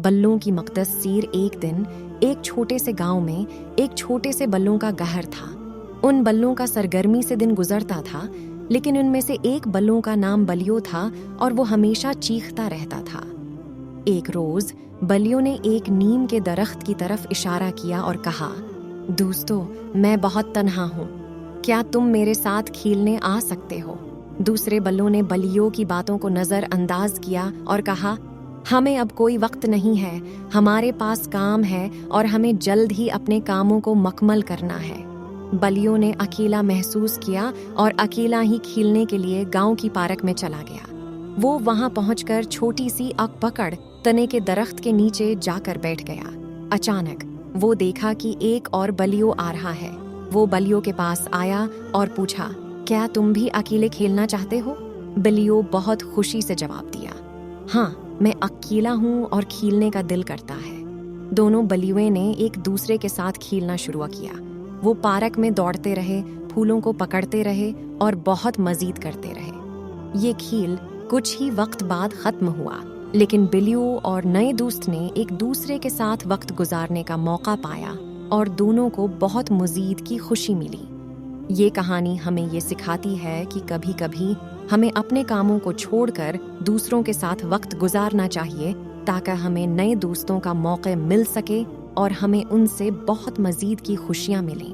बल्लों की मुख्तसर एक दिन एक छोटे से गांव में एक छोटे से बल्लों का गहर था। उन बल्लों का सरगर्मी से दिन गुजरता था, लेकिन उनमें से एक बल्लों का नाम बलियो था और वो हमेशा चीखता रहता था। एक रोज बलियो ने एक नीम के दरख्त की तरफ इशारा किया और कहा, दोस्तों, मैं बहुत तन्हा हूँ, क्या तुम मेरे साथ खेलने आ सकते हो? दूसरे बल्लों ने बलियो की बातों को नजरअंदाज किया और कहा, हमें अब कोई वक्त नहीं है, हमारे पास काम है और हमें जल्द ही अपने कामों को मुकम्मल करना है। बलियो ने अकेला महसूस किया और अकेला ही खेलने के लिए गांव की पार्क में चला गया। वो वहां पहुंचकर छोटी सी अकपकड़ तने के दरख्त के नीचे जाकर बैठ गया। अचानक वो देखा कि एक और बलियो आ रहा है। वो बलियो के पास आया और पूछा, क्या तुम भी अकेले खेलना चाहते हो? बलियो बहुत खुशी से जवाब दिया, हाँ, मैं अकेला हूँ और खेलने का दिल करता है। दोनों बलियों ने एक दूसरे के साथ खेलना शुरू किया। वो पार्क में दौड़ते रहे, फूलों को पकड़ते रहे और बहुत मजीद करते रहे। ये खेल कुछ ही वक्त बाद खत्म हुआ, लेकिन बिलियो और नए दोस्त ने एक दूसरे के साथ वक्त गुजारने का मौका पाया और दोनों को बहुत मजीद की खुशी मिली। ये कहानी हमें ये सिखाती है कि कभी कभी हमें अपने कामों को छोड़कर दूसरों के साथ वक्त गुजारना चाहिए, ताकि हमें नए दोस्तों का मौका मिल सके और हमें उनसे बहुत मजीद की खुशियाँ मिलें।